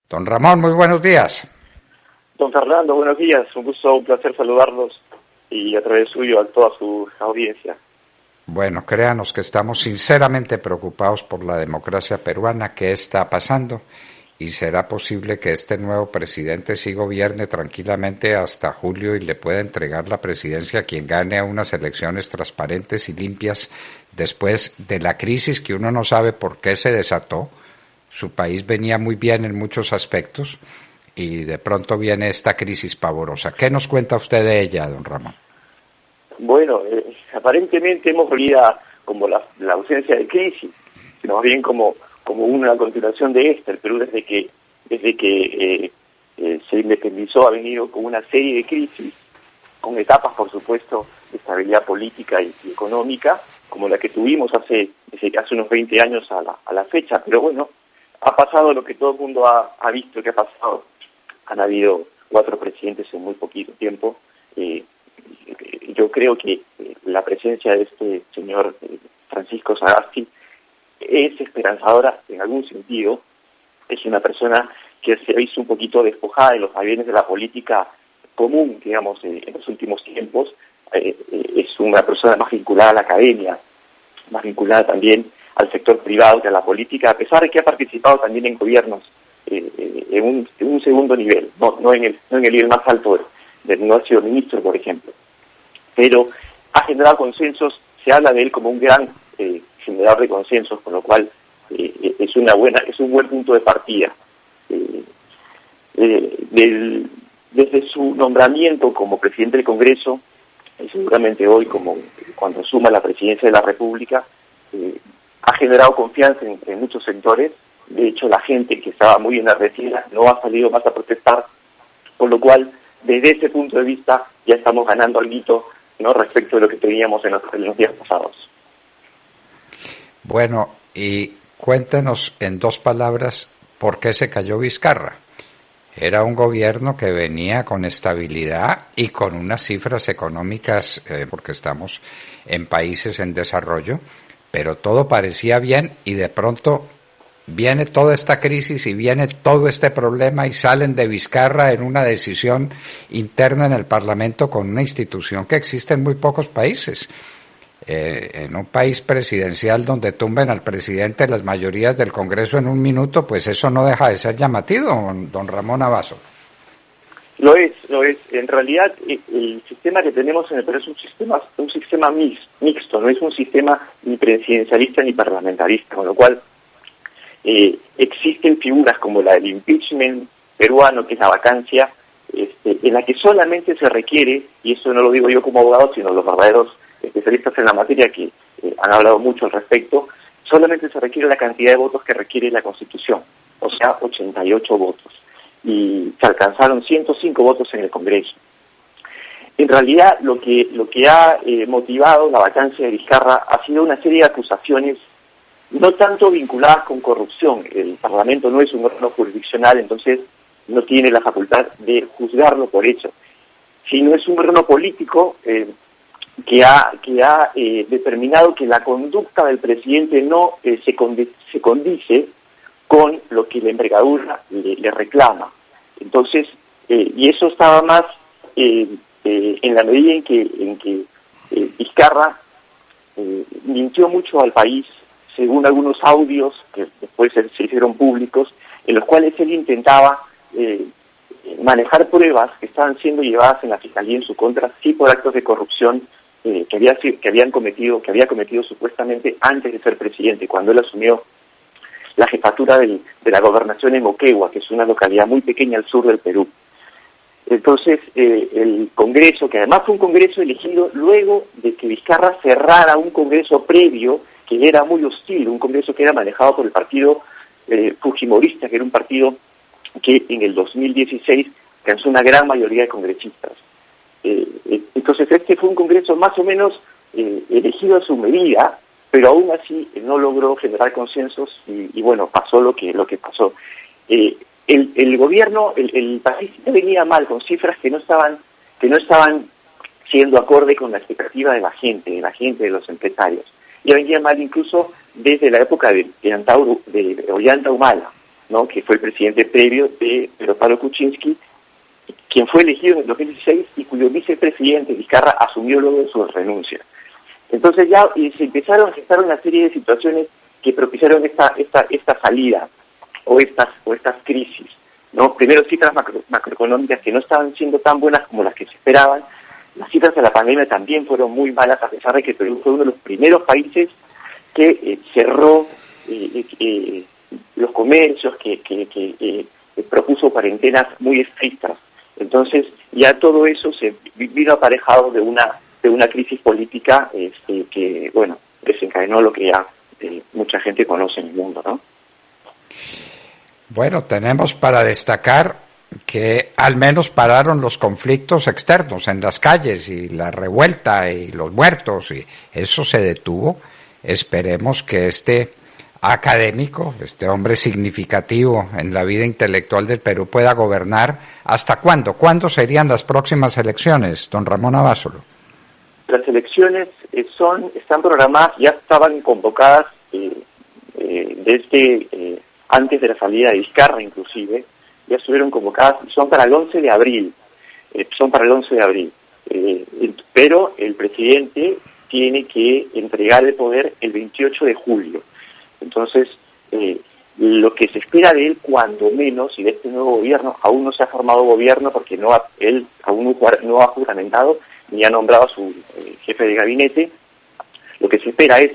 Don Ramón, muy buenos días. Don Fernando, buenos días. Un gusto, un placer saludarlos y a través suyo a toda su audiencia. Bueno, créanos que estamos sinceramente preocupados por la democracia peruana, qué está pasando, y será posible que este nuevo presidente sí gobierne tranquilamente hasta julio y le pueda entregar la presidencia a quien gane unas elecciones transparentes y limpias después de la crisis que uno no sabe por qué se desató. Su país venía muy bien en muchos aspectos y de pronto viene esta crisis pavorosa. ¿Qué nos cuenta usted de ella, don Ramón? Bueno, aparentemente hemos vivido como la ausencia de crisis, sino más bien como una continuación de esta. El Perú desde que se independizó ha venido con una serie de crisis, con etapas, por supuesto, de estabilidad política y económica, como la que tuvimos hace unos 20 años a la fecha. Pero bueno, ha pasado lo que todo el mundo ha visto que ha pasado. Han habido 4 presidentes en muy poquito tiempo. Yo creo que la presencia de este señor Francisco Sagasti es esperanzadora en algún sentido. Es una persona que se ha visto un poquito despojada de los vaivenes de la política común, digamos, en los últimos tiempos. Es una persona más vinculada a la academia, más vinculada también al sector privado que a la política, a pesar de que ha participado también en gobiernos en un segundo nivel, no en el nivel más alto, no ha sido ministro, por ejemplo. Pero ha generado consensos, se habla de él como un gran generador de consensos, con lo cual es un buen punto de partida. Desde su nombramiento como presidente del Congreso, y seguramente hoy como cuando asuma la presidencia de la República, ha generado confianza en muchos sectores. De hecho, la gente que estaba muy enardecida no ha salido más a protestar, por lo cual, desde ese punto de vista, ya estamos ganando algo, ¿no?, respecto de lo que teníamos en los días pasados. Bueno, y cuéntenos en 2 palabras por qué se cayó Vizcarra. Era un gobierno que venía con estabilidad y con unas cifras económicas, porque estamos en países en desarrollo, pero todo parecía bien y de pronto viene toda esta crisis y viene todo este problema y salen de Vizcarra en una decisión interna en el Parlamento con una institución que existe en muy pocos países. En un país presidencial donde tumben al presidente las mayorías del Congreso en un minuto, pues eso no deja de ser llamativo, don Ramón Abazo. Lo es. En realidad, el sistema que tenemos en el Perú es un sistema mixto, no es un sistema ni presidencialista ni parlamentarista, con lo cual existen figuras como la del impeachment peruano, que es la vacancia, en la que solamente se requiere, y eso no lo digo yo como abogado, sino los verdaderos especialistas en la materia que han hablado mucho al respecto, solamente se requiere la cantidad de votos que requiere la Constitución, o sea, 88 votos. Y se alcanzaron 105 votos en el Congreso. En realidad, lo que ha motivado la vacancia de Vizcarra ha sido una serie de acusaciones, no tanto vinculadas con corrupción. El Parlamento no es un órgano jurisdiccional, entonces no tiene la facultad de juzgarlo por eso, sino es un órgano político que ha determinado que la conducta del presidente no se condice con lo que la envergadura le reclama. Entonces, y eso estaba más en la medida en que Vizcarra mintió mucho al país, según algunos audios que después se hicieron públicos, en los cuales él intentaba manejar pruebas que estaban siendo llevadas en la Fiscalía en su contra, sí por actos de corrupción que había cometido supuestamente antes de ser presidente, cuando él asumió la jefatura de la gobernación en Moquegua, que es una localidad muy pequeña al sur del Perú. Entonces, el Congreso, que además fue un Congreso elegido luego de que Vizcarra cerrara un Congreso previo, que era muy hostil, un Congreso que era manejado por el partido fujimorista, que era un partido que en el 2016 alcanzó una gran mayoría de congresistas. Entonces, este fue un Congreso más o menos elegido a su medida, pero aún así no logró generar consensos y bueno, pasó lo que pasó. El gobierno, el país venía mal, con cifras que no estaban siendo acorde con la expectativa de la gente, de los empresarios. Ya venía mal incluso desde la época de Ollanta Humala. ¿no?, que fue el presidente previo de Pedro Pablo Kuczynski, quien fue elegido en el 2016 y cuyo vicepresidente Vizcarra asumió luego de su renuncia. Entonces ya se empezaron a gestar una serie de situaciones que propiciaron esta salida o estas crisis, ¿no? Primero, cifras macroeconómicas que no estaban siendo tan buenas como las que se esperaban. Las cifras de la pandemia también fueron muy malas, a pesar de que Perú fue uno de los primeros países que cerró los comercios, que propuso cuarentenas muy estrictas. Entonces, ya todo eso se vino aparejado de una crisis política que, bueno, desencadenó lo que ya mucha gente conoce en el mundo, ¿no? Bueno, tenemos para destacar que al menos pararon los conflictos externos en las calles y la revuelta y los muertos, y eso se detuvo. Esperemos que este académico, este hombre significativo en la vida intelectual del Perú, pueda gobernar. ¿Hasta cuándo? ¿Cuándo serían las próximas elecciones, don Ramón Abasolo? Las elecciones están programadas, ya estaban convocadas desde antes de la salida de Vizcarra, inclusive, ya estuvieron convocadas, son para el 11 de abril, pero el presidente tiene que entregar el poder el 28 de julio. Entonces, lo que se espera de él, cuando menos, y de este nuevo gobierno, aún no se ha formado gobierno porque él aún no ha juramentado ni ha nombrado a su jefe de gabinete. Lo que se espera es,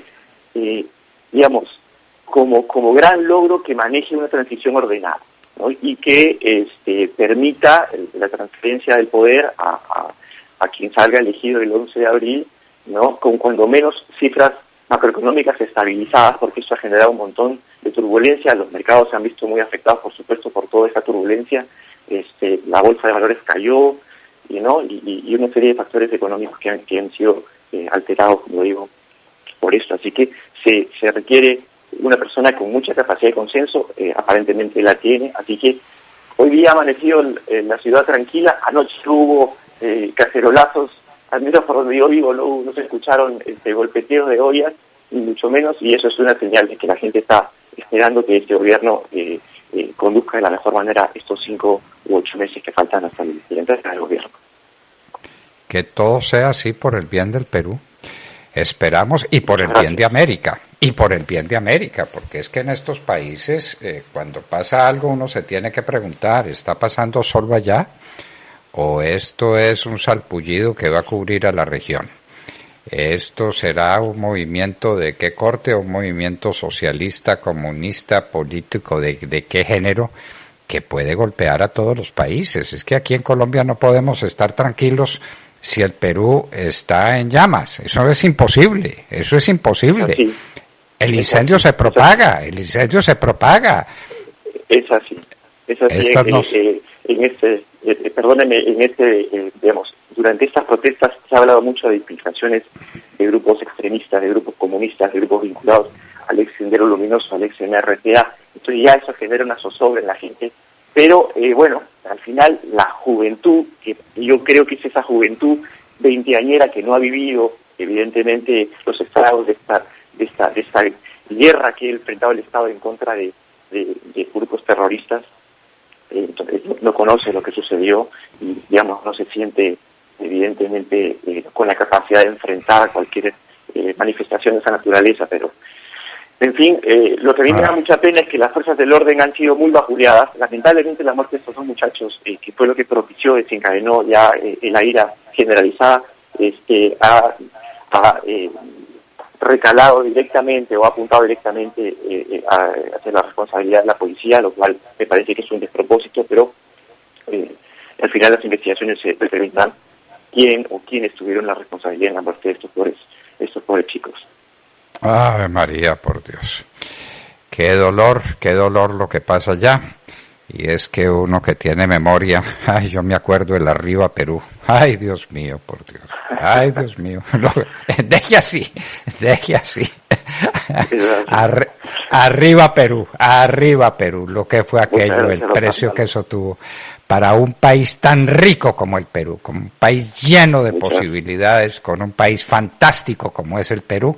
digamos, como gran logro, que maneje una transición ordenada, ¿no? Y que permita la transferencia del poder a quien salga elegido el 11 de abril, ¿no?, con cuando menos cifras macroeconómicas estabilizadas, porque eso ha generado un montón de turbulencia. Los mercados se han visto muy afectados, por supuesto, por toda esta turbulencia. La bolsa de valores cayó, ¿no?, y una serie de factores económicos que han sido alterados, como digo, por esto. Así que se requiere una persona con mucha capacidad de consenso, aparentemente la tiene. Así que hoy día ha amanecido en la ciudad tranquila. Anoche hubo cacerolazos, al menos por donde yo vivo no se escucharon golpeteos de ollas, ni mucho menos, y eso es una señal de que la gente está esperando que este gobierno conduzca de la mejor manera estos 5 u 8 meses que faltan hasta la entrada del gobierno. Que todo sea así por el bien del Perú. Esperamos, y por el bien de América, porque es que en estos países, cuando pasa algo, uno se tiene que preguntar, ¿está pasando solo allá? ¿O esto es un salpullido que va a cubrir a la región? ¿Esto será un movimiento de qué corte, o un movimiento socialista, comunista, político, de qué género, que puede golpear a todos los países? Es que aquí en Colombia no podemos estar tranquilos si el Perú está en llamas. Eso es imposible. Así. El incendio se propaga. Es así. Digamos, durante estas protestas se ha hablado mucho de infiltraciones de grupos extremistas, de grupos comunistas, de grupos vinculados al ex Sendero Luminoso, al ex MRTA. Entonces ya eso genera una zozobra en la gente. Pero, bueno, al final la juventud, que yo creo que es esa juventud veinteañera que no ha vivido, evidentemente, los estragos de esta guerra que ha enfrentado el Estado en contra de grupos terroristas, entonces no conoce lo que sucedió y, digamos, no se siente, evidentemente, con la capacidad de enfrentar cualquier manifestación de esa naturaleza, pero... En fin, lo que a mí me da mucha pena es que las fuerzas del orden han sido muy bajuleadas. Lamentablemente la muerte de estos dos muchachos, que fue lo que desencadenó ya la ira generalizada, ha recalado directamente o ha apuntado directamente hacia la responsabilidad de la policía, lo cual me parece que es un despropósito, pero al final las investigaciones se determinarán quién o quiénes tuvieron la responsabilidad en la muerte de estos pobres chicos. Ave María, por Dios. Qué dolor lo que pasa allá. Y es que uno que tiene memoria, yo me acuerdo del Arriba Perú. Ay, Dios mío, por Dios. Ay, Dios mío. Deje así. Arriba Perú, lo que fue aquello, el precio que eso tuvo para un país tan rico como el Perú, como un país lleno de posibilidades, con un país fantástico como es el Perú,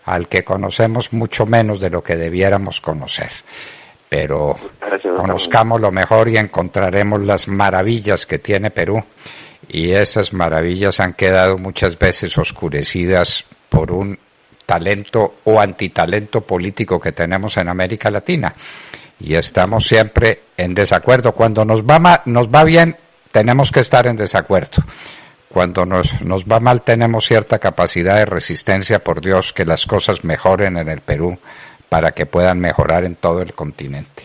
al que conocemos mucho menos de lo que debiéramos conocer. pero conozcámoslo mejor y encontraremos las maravillas que tiene Perú, y esas maravillas han quedado muchas veces oscurecidas por un talento o antitalento político que tenemos en América Latina, y estamos siempre en desacuerdo. Cuando nos va bien, tenemos que estar en desacuerdo. Cuando nos va mal, tenemos cierta capacidad de resistencia. Por Dios, que las cosas mejoren en el Perú para que puedan mejorar en todo el continente.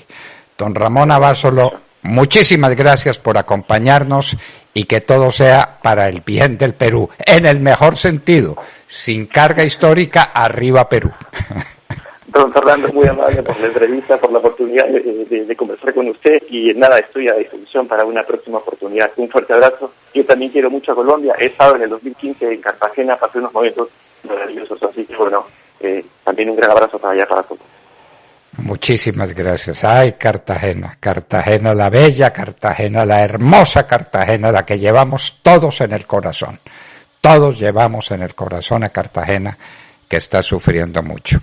Don Ramón Abasolo, muchísimas gracias por acompañarnos, y que todo sea para el bien del Perú, en el mejor sentido, sin carga histórica. Arriba Perú. Don Fernando, muy amable por la entrevista, por la oportunidad de conversar con usted, y nada, estoy a disposición para una próxima oportunidad. Un fuerte abrazo. Yo también quiero mucho a Colombia. He estado en el 2015 en Cartagena, pasé unos momentos maravillosos, así que bueno, también un gran abrazo para allá, para todos. Muchísimas gracias. Ay, Cartagena, Cartagena la bella, Cartagena la hermosa, Cartagena la que llevamos todos en el corazón. Todos llevamos en el corazón a Cartagena, que está sufriendo mucho.